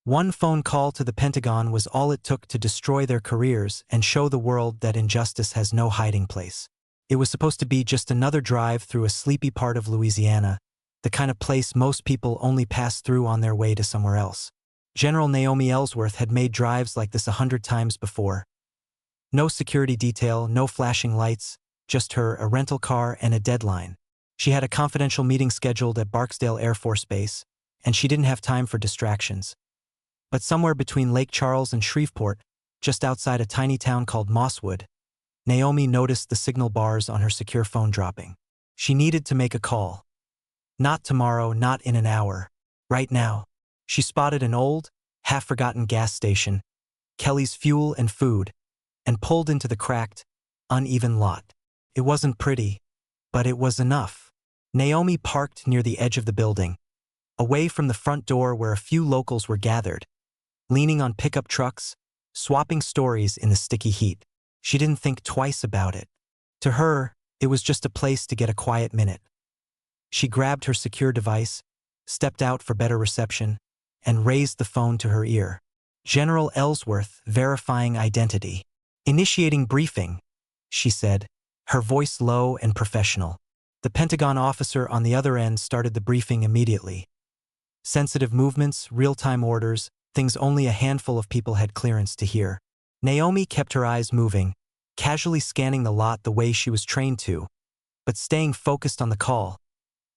One phone call to the Pentagon was all it took to destroy their careers and show the world that injustice has no hiding place. It was supposed to be just another drive through a sleepy part of Louisiana, the kind of place most people only pass through on their way to somewhere else. General Naomi Ellsworth had made drives like this 100 times before. No security detail, no flashing lights, just her, a rental car, and a deadline. She had a confidential meeting scheduled at Barksdale Air Force Base, and she didn't have time for distractions. But somewhere between Lake Charles and Shreveport, just outside a tiny town called Mosswood, Naomi noticed the signal bars on her secure phone dropping. She needed to make a call. Not tomorrow, not in an hour. Right now. She spotted an old, half-forgotten gas station, Kelly's Fuel and Food, and pulled into the cracked, uneven lot. It wasn't pretty, but it was enough. Naomi parked near the edge of the building, away from the front door where a few locals were gathered, leaning on pickup trucks, swapping stories in the sticky heat. She didn't think twice about it. To her, it was just a place to get a quiet minute. She grabbed her secure device, stepped out for better reception, and raised the phone to her ear. General Ellsworth, verifying identity. Initiating briefing, she said, her voice low and professional. The Pentagon officer on the other end started the briefing immediately. Sensitive movements, real-time orders, things only a handful of people had clearance to hear. Naomi kept her eyes moving, casually scanning the lot the way she was trained to, but staying focused on the call.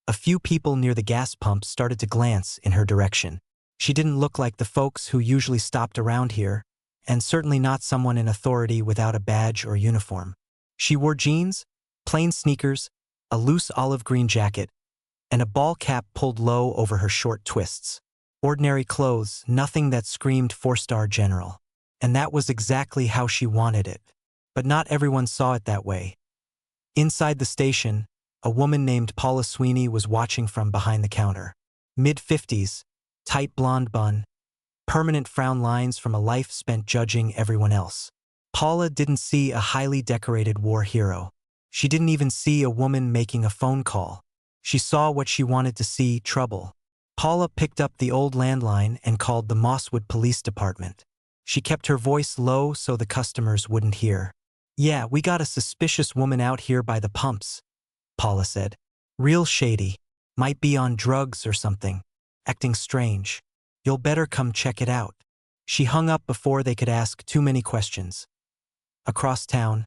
A few people near the gas pump started to glance in her direction. She didn't look like the folks who usually stopped around here, and certainly not someone in authority without a badge or uniform. She wore jeans, plain sneakers, a loose olive green jacket, and a ball cap pulled low over her short twists. Ordinary clothes, nothing that screamed four-star general. And that was exactly how she wanted it. But not everyone saw it that way. Inside the station, a woman named Paula Sweeney was watching from behind the counter. Mid-50s, tight blonde bun, permanent frown lines from a life spent judging everyone else. Paula didn't see a highly decorated war hero. She didn't even see a woman making a phone call. She saw what she wanted to see: trouble. Paula picked up the old landline and called the Mosswood Police Department. She kept her voice low so the customers wouldn't hear. "Yeah, we got a suspicious woman out here by the pumps," Paula said. "Real shady. Might be on drugs or something. Acting strange. You'll better come check it out." She hung up before they could ask too many questions. Across town,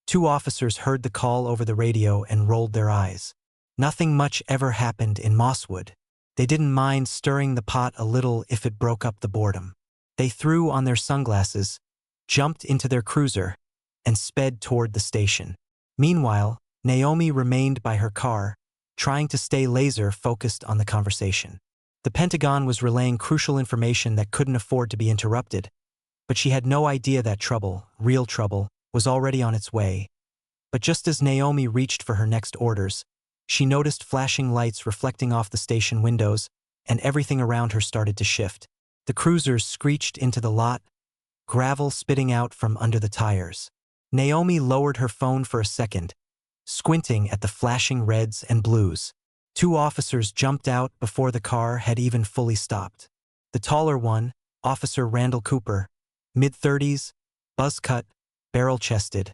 two officers heard the call over the radio and rolled their eyes. Nothing much ever happened in Mosswood. They didn't mind stirring the pot a little if it broke up the boredom. They threw on their sunglasses, jumped into their cruiser, and sped toward the station. Meanwhile, Naomi remained by her car, trying to stay laser-focused on the conversation. The Pentagon was relaying crucial information that couldn't afford to be interrupted, but she had no idea that trouble, real trouble, was already on its way. But just as Naomi reached for her next orders, she noticed flashing lights reflecting off the station windows, and everything around her started to shift. The cruisers screeched into the lot, gravel spitting out from under the tires. Naomi lowered her phone for a second, squinting at the flashing reds and blues. Two officers jumped out before the car had even fully stopped. The taller one, Officer Randall Cooper, mid-30s, buzz-cut, barrel-chested,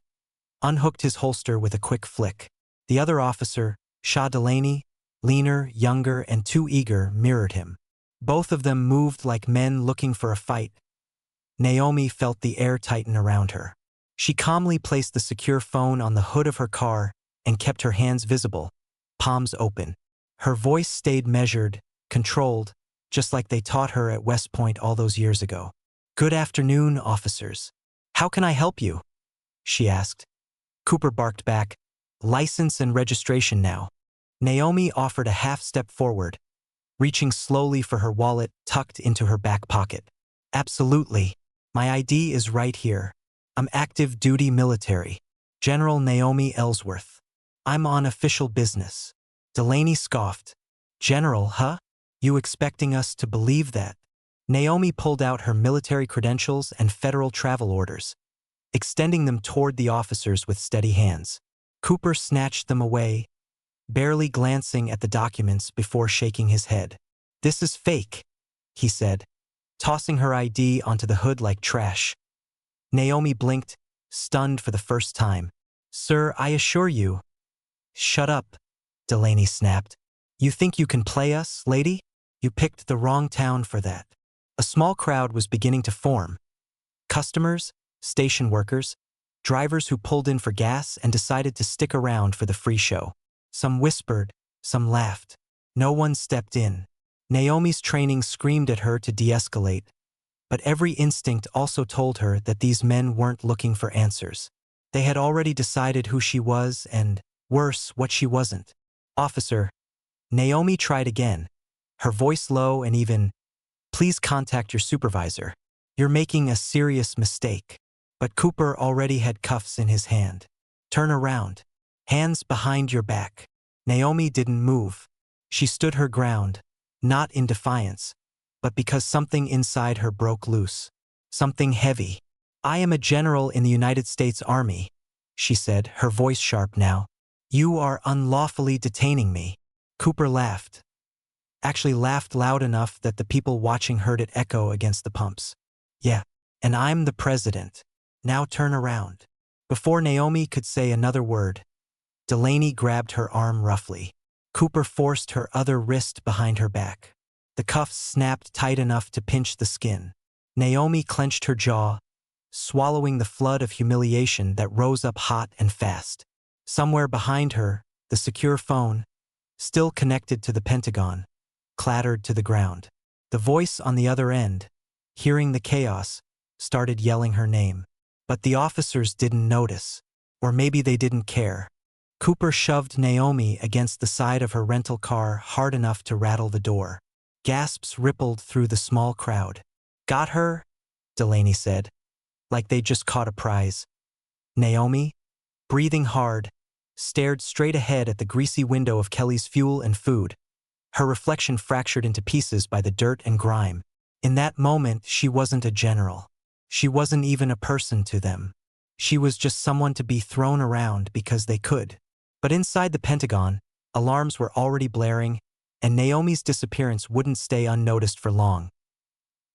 unhooked his holster with a quick flick. The other officer, Shaw Delaney, leaner, younger, and too eager, mirrored him. Both of them moved like men looking for a fight. Naomi felt the air tighten around her. She calmly placed the secure phone on the hood of her car and kept her hands visible, palms open. Her voice stayed measured, controlled, just like they taught her at West Point all those years ago. "Good afternoon, officers. How can I help you?" she asked. Cooper barked back, "License and registration now." Naomi offered a half-step forward, reaching slowly for her wallet tucked into her back pocket. "Absolutely. My ID is right here. I'm active duty military. General Naomi Ellsworth. I'm on official business." Delaney scoffed. "General, huh? You expecting us to believe that?" Naomi pulled out her military credentials and federal travel orders, extending them toward the officers with steady hands. Cooper snatched them away, barely glancing at the documents before shaking his head. "This is fake," he said. tossing her ID onto the hood like trash. Naomi blinked, stunned for the first time. "Sir, I assure you." "Shut up," Delaney snapped. "You think you can play us, lady? You picked the wrong town for that." A small crowd was beginning to form. Customers, station workers, drivers who pulled in for gas and decided to stick around for the free show. Some whispered, some laughed. No one stepped in. Naomi's training screamed at her to de-escalate, but every instinct also told her that these men weren't looking for answers. They had already decided who she was and, worse, what she wasn't. "Officer," Naomi tried again, her voice low and even, "please contact your supervisor. You're making a serious mistake." But Cooper already had cuffs in his hand. "Turn around. Hands behind your back." Naomi didn't move. She stood her ground, not in defiance, but because something inside her broke loose. Something heavy. "I am a general in the United States Army," she said, her voice sharp now. "You are unlawfully detaining me." Cooper laughed. Actually laughed loud enough that the people watching heard it echo against the pumps. "Yeah, and I'm the president. Now turn around." Before Naomi could say another word, Delaney grabbed her arm roughly. Cooper forced her other wrist behind her back. The cuffs snapped tight enough to pinch the skin. Naomi clenched her jaw, swallowing the flood of humiliation that rose up hot and fast. Somewhere behind her, the secure phone, still connected to the Pentagon, clattered to the ground. The voice on the other end, hearing the chaos, started yelling her name. But the officers didn't notice, or maybe they didn't care. Cooper shoved Naomi against the side of her rental car hard enough to rattle the door. Gasps rippled through the small crowd. "Got her?" Delaney said, like they just caught a prize. Naomi, breathing hard, stared straight ahead at the greasy window of Kelly's Fuel and Food, her reflection fractured into pieces by the dirt and grime. In that moment, she wasn't a general. She wasn't even a person to them. She was just someone to be thrown around because they could. But inside the Pentagon, alarms were already blaring, and Naomi's disappearance wouldn't stay unnoticed for long.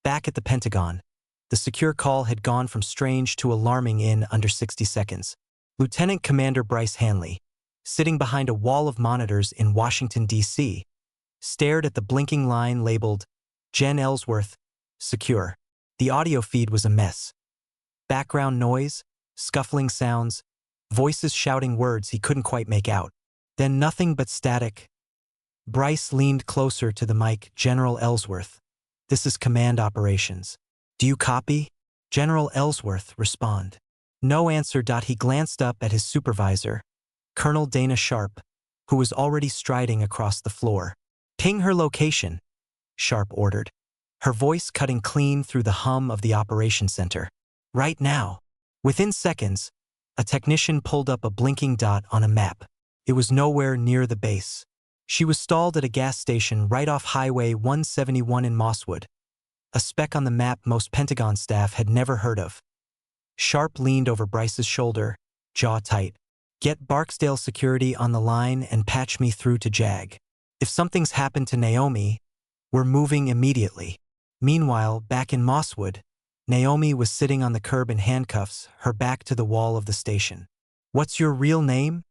Back at the Pentagon, the secure call had gone from strange to alarming in under 60 seconds. Lieutenant Commander Bryce Hanley, sitting behind a wall of monitors in Washington, D.C., stared at the blinking line labeled, "Jen Ellsworth, secure." The audio feed was a mess. Background noise, scuffling sounds, voices shouting words he couldn't quite make out. Then nothing but static. Bryce leaned closer to the mic. "General Ellsworth, this is Command Operations. Do you copy?" "General Ellsworth, respond." No answer. He glanced up at his supervisor, Colonel Dana Sharp, who was already striding across the floor. "Ping her location," Sharp ordered, her voice cutting clean through the hum of the operations center. "Right now." Within seconds, a technician pulled up a blinking dot on a map. It was nowhere near the base. She was stalled at a gas station right off Highway 171 in Mosswood, a speck on the map most Pentagon staff had never heard of. Sharp leaned over Bryce's shoulder, jaw tight. "Get Barksdale Security on the line and patch me through to JAG. If something's happened to Naomi, we're moving immediately." Meanwhile, back in Mosswood, Naomi was sitting on the curb in handcuffs, her back to the wall of the station. "What's your real name?"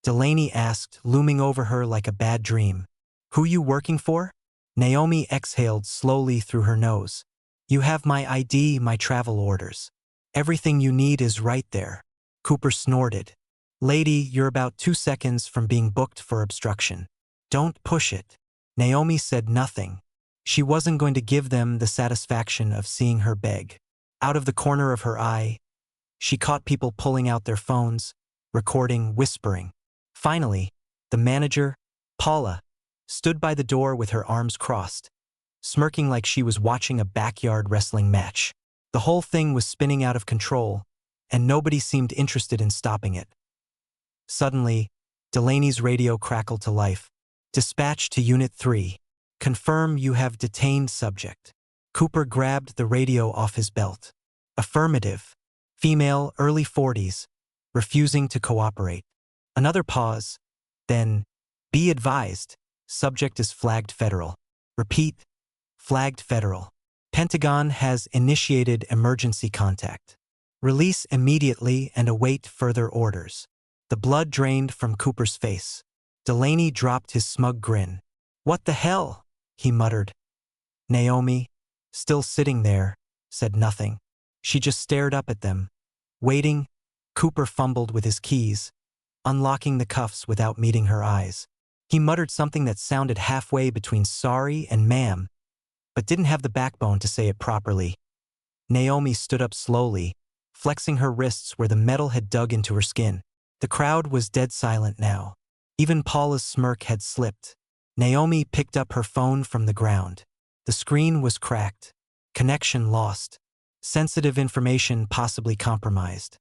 Delaney asked, looming over her like a bad dream. "Who you working for?" Naomi exhaled slowly through her nose. "You have my ID, my travel orders. Everything you need is right there." Cooper snorted. "Lady, you're about 2 seconds from being booked for obstruction. Don't push it." Naomi said nothing. She wasn't going to give them the satisfaction of seeing her beg. Out of the corner of her eye, she caught people pulling out their phones, recording, whispering. Finally, the manager, Paula, stood by the door with her arms crossed, smirking like she was watching a backyard wrestling match. The whole thing was spinning out of control, and nobody seemed interested in stopping it. Suddenly, Delaney's radio crackled to life. "Dispatch to Unit 3. Confirm you have detained subject." Cooper grabbed the radio off his belt. "Affirmative. Female, early 40s, refusing to cooperate." Another pause. Then, "Be advised, subject is flagged federal. Repeat, flagged federal. Pentagon has initiated emergency contact. Release immediately and await further orders. The blood drained from Cooper's face. Delaney dropped his smug grin. What the hell? He muttered. Naomi, still sitting there, said nothing. She just stared up at them. Waiting, Cooper fumbled with his keys, unlocking the cuffs without meeting her eyes. He muttered something that sounded halfway between sorry and ma'am, but didn't have the backbone to say it properly. Naomi stood up slowly, flexing her wrists where the metal had dug into her skin. The crowd was dead silent now. Even Paula's smirk had slipped. Naomi picked up her phone from the ground. The screen was cracked. Connection lost. Sensitive information possibly compromised.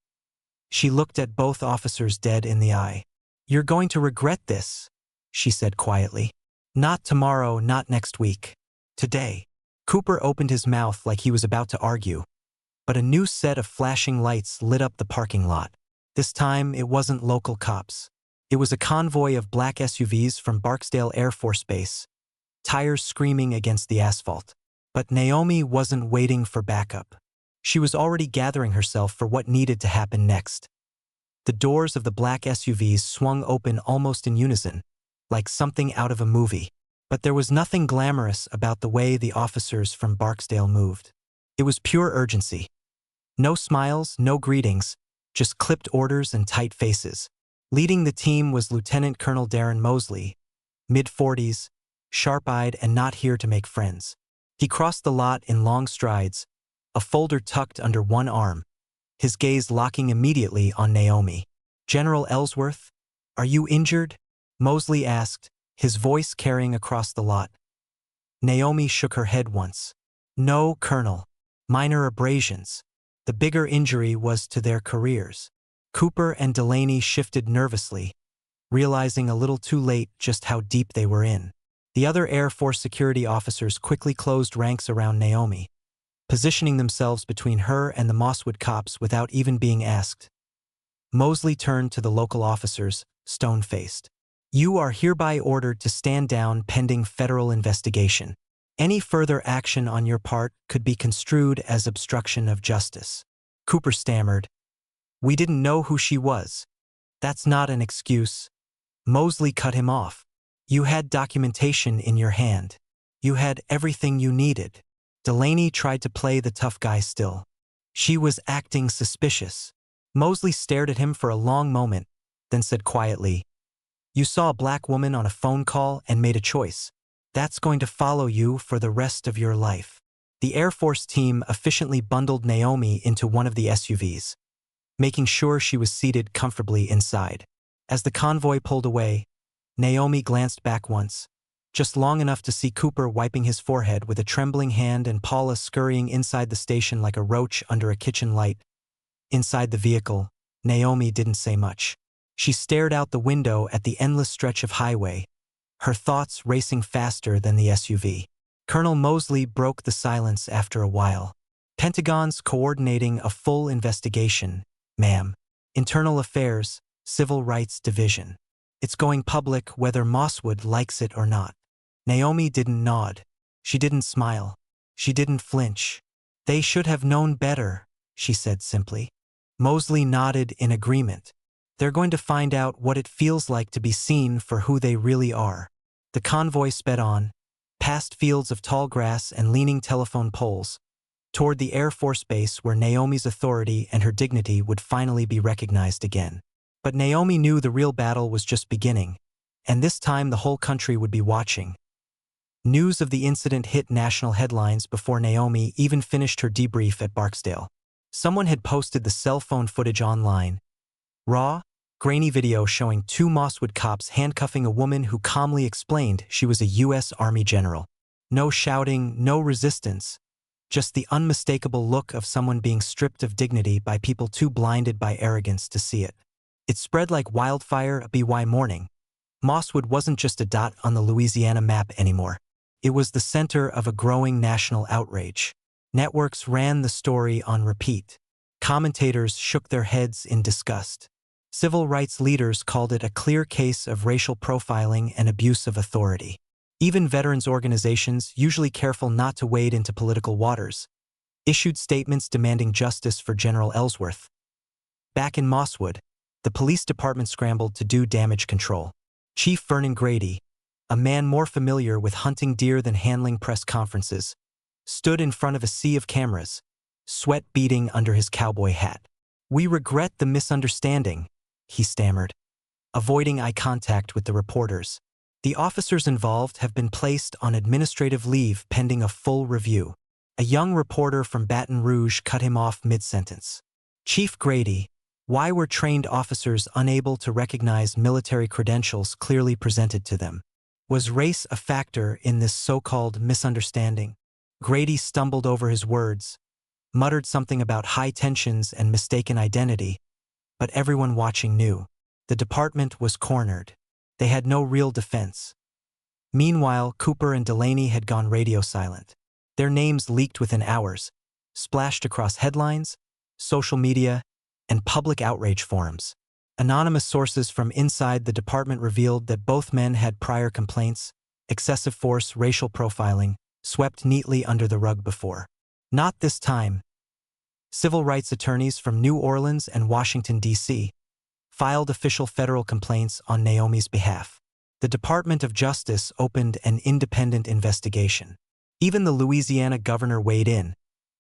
She looked at both officers dead in the eye. You're going to regret this, she said quietly. Not tomorrow, not next week. Today. Cooper opened his mouth like he was about to argue, but a new set of flashing lights lit up the parking lot. This time, it wasn't local cops. It was a convoy of black SUVs from Barksdale Air Force Base, tires screaming against the asphalt. But Naomi wasn't waiting for backup. She was already gathering herself for what needed to happen next. The doors of the black SUVs swung open almost in unison, like something out of a movie. But there was nothing glamorous about the way the officers from Barksdale moved. It was pure urgency. No smiles, no greetings, just clipped orders and tight faces. Leading the team was Lieutenant Colonel Darren Mosley, mid-40s, sharp-eyed and not here to make friends. He crossed the lot in long strides, a folder tucked under one arm, his gaze locking immediately on Naomi. General Ellsworth, are you injured? Mosley asked, his voice carrying across the lot. Naomi shook her head once. No, Colonel. Minor abrasions. The bigger injury was to their careers. Cooper and Delaney shifted nervously, realizing a little too late just how deep they were in. The other Air Force security officers quickly closed ranks around Naomi, positioning themselves between her and the Mosswood cops without even being asked. Mosley turned to the local officers, stone-faced. You are hereby ordered to stand down pending federal investigation. Any further action on your part could be construed as obstruction of justice. Cooper stammered. We didn't know who she was. That's not an excuse. Mosley cut him off. You had documentation in your hand. You had everything you needed. Delaney tried to play the tough guy still. She was acting suspicious. Mosley stared at him for a long moment, then said quietly, You saw a black woman on a phone call and made a choice. That's going to follow you for the rest of your life. The Air Force team efficiently bundled Naomi into one of the SUVs, making sure she was seated comfortably inside. As the convoy pulled away, Naomi glanced back once, just long enough to see Cooper wiping his forehead with a trembling hand and Paula scurrying inside the station like a roach under a kitchen light. Inside the vehicle, Naomi didn't say much. She stared out the window at the endless stretch of highway, her thoughts racing faster than the SUV. Colonel Mosley broke the silence after a while. Pentagon's coordinating a full investigation, ma'am. Internal Affairs, Civil Rights Division. It's going public whether Mosswood likes it or not. Naomi didn't nod. She didn't smile. She didn't flinch. They should have known better, she said simply. Mosley nodded in agreement. They're going to find out what it feels like to be seen for who they really are. The convoy sped on, past fields of tall grass and leaning telephone poles, toward the Air Force Base where Naomi's authority and her dignity would finally be recognized again. But Naomi knew the real battle was just beginning, and this time the whole country would be watching. News of the incident hit national headlines before Naomi even finished her debrief at Barksdale. Someone had posted the cell phone footage online. Raw, grainy video showing two Mosswood cops handcuffing a woman who calmly explained she was a U.S. Army general. No shouting, no resistance, just the unmistakable look of someone being stripped of dignity by people too blinded by arrogance to see it. It spread like wildfire a BY morning. Mosswood wasn't just a dot on the Louisiana map anymore. It was the center of a growing national outrage. Networks ran the story on repeat. Commentators shook their heads in disgust. Civil rights leaders called it a clear case of racial profiling and abuse of authority. Even veterans organizations, usually careful not to wade into political waters, issued statements demanding justice for General Ellsworth. Back in Mosswood, the police department scrambled to do damage control. Chief Vernon Grady, a man more familiar with hunting deer than handling press conferences, stood in front of a sea of cameras, sweat beading under his cowboy hat. "We regret the misunderstanding," he stammered, avoiding eye contact with the reporters. "The officers involved have been placed on administrative leave pending a full review." A young reporter from Baton Rouge cut him off mid-sentence. "Chief Grady, why were trained officers unable to recognize military credentials clearly presented to them? Was race a factor in this so-called misunderstanding?" Grady stumbled over his words, muttered something about high tensions and mistaken identity, but everyone watching knew. The department was cornered. They had no real defense. Meanwhile, Cooper and Delaney had gone radio silent. Their names leaked within hours, splashed across headlines, social media, and public outrage forums. Anonymous sources from inside the department revealed that both men had prior complaints, excessive force, racial profiling, swept neatly under the rug before. Not this time. Civil rights attorneys from New Orleans and Washington, D.C., filed official federal complaints on Naomi's behalf. The Department of Justice opened an independent investigation. Even the Louisiana governor weighed in,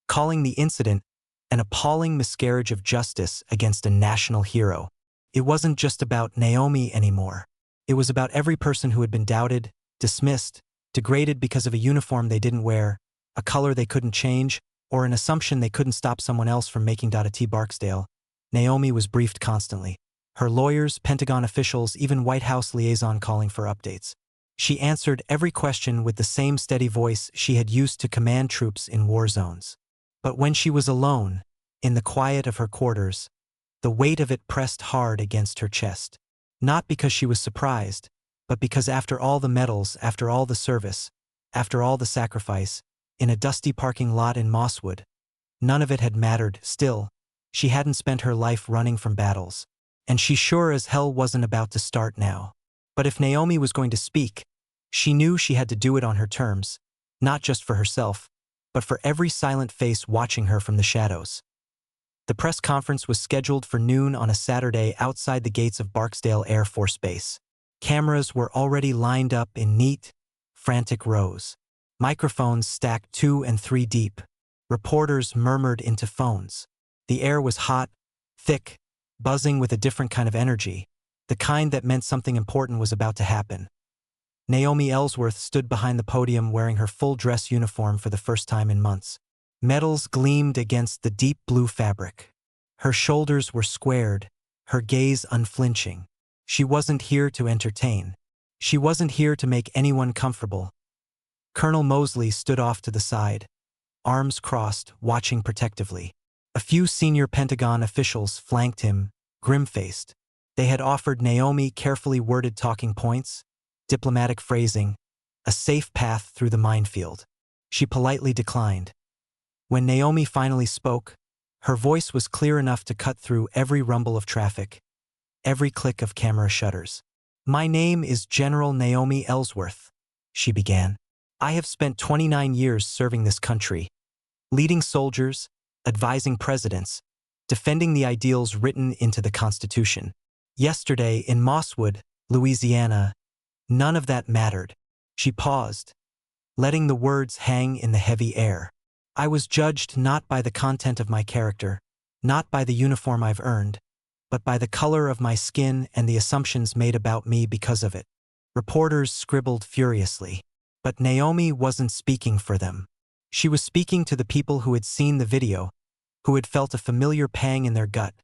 calling the incident an appalling miscarriage of justice against a national hero. It wasn't just about Naomi anymore. It was about every person who had been doubted, dismissed, degraded because of a uniform they didn't wear, a color they couldn't change, or an assumption they couldn't stop someone else from making. T. Barksdale. Naomi was briefed constantly. Her lawyers, Pentagon officials, even White House liaison calling for updates. She answered every question with the same steady voice she had used to command troops in war zones. But when she was alone, in the quiet of her quarters, the weight of it pressed hard against her chest. Not because she was surprised, but because after all the medals, after all the service, after all the sacrifice, in a dusty parking lot in Mosswood, none of it had mattered. Still, she hadn't spent her life running from battles, and she sure as hell wasn't about to start now. But if Naomi was going to speak, she knew she had to do it on her terms, not just for herself, but for every silent face watching her from the shadows. The press conference was scheduled for noon on a Saturday outside the gates of Barksdale Air Force Base. Cameras were already lined up in neat, frantic rows. Microphones stacked 2 and 3 deep. Reporters murmured into phones. The air was hot, thick, buzzing with a different kind of energy, the kind that meant something important was about to happen. Naomi Ellsworth stood behind the podium wearing her full dress uniform for the first time in months. Medals gleamed against the deep blue fabric. Her shoulders were squared, her gaze unflinching. She wasn't here to entertain. She wasn't here to make anyone comfortable. Colonel Mosley stood off to the side, arms crossed, watching protectively. A few senior Pentagon officials flanked him, grim-faced. They had offered Naomi carefully worded talking points, diplomatic phrasing, a safe path through the minefield. She politely declined. When Naomi finally spoke, her voice was clear enough to cut through every rumble of traffic, every click of camera shutters. "My name is General Naomi Ellsworth," she began. "I have spent 29 years serving this country, leading soldiers, advising presidents, defending the ideals written into the Constitution. Yesterday in Mosswood, Louisiana, none of that mattered." She paused, letting the words hang in the heavy air. "I was judged not by the content of my character, not by the uniform I've earned, but by the color of my skin and the assumptions made about me because of it." Reporters scribbled furiously. But Naomi wasn't speaking for them. She was speaking to the people who had seen the video, who had felt a familiar pang in their gut,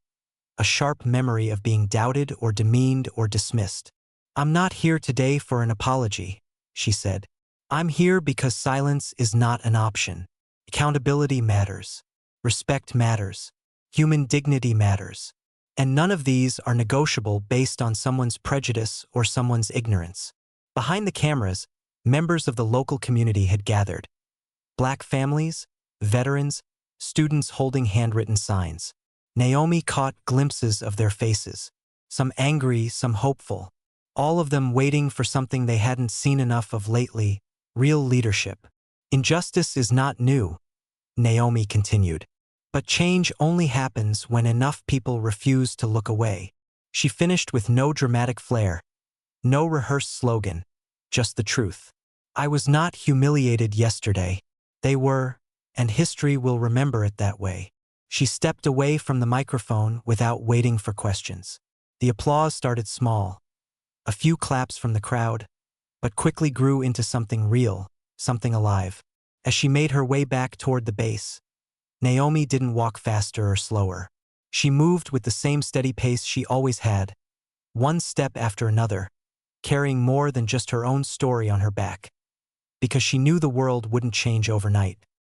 a sharp memory of being doubted or demeaned or dismissed. "I'm not here today for an apology," she said. "I'm here because silence is not an option. Accountability matters. Respect matters. Human dignity matters. And none of these are negotiable based on someone's prejudice or someone's ignorance." Behind the cameras, members of the local community had gathered. Black families, veterans, students holding handwritten signs. Naomi caught glimpses of their faces, some angry, some hopeful. all of them waiting for something they hadn't seen enough of lately: real leadership. Injustice is not new, Naomi continued. But change only happens when enough people refuse to look away. She finished with no dramatic flair, no rehearsed slogan, just the truth. I was not humiliated yesterday. They were, and history will remember it that way. She stepped away from the microphone without waiting for questions. The applause started small, a few claps from the crowd, but quickly grew into something real, something alive. As she made her way back toward the base, Naomi didn't walk faster or slower. She moved with the same steady pace she always had, one step after another, carrying more than just her own story on her back. Because she knew the world wouldn't change overnight.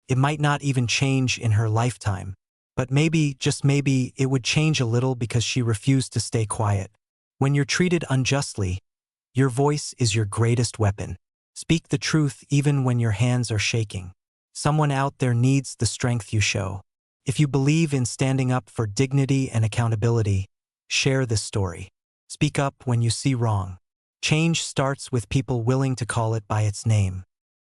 It might not even change in her lifetime. But maybe, just maybe, it would change a little because she refused to stay quiet. When you're treated unjustly, your voice is your greatest weapon. Speak the truth even when your hands are shaking. Someone out there needs the strength you show. If you believe in standing up for dignity and accountability, share this story. Speak up when you see wrong. Change starts with people willing to call it by its name.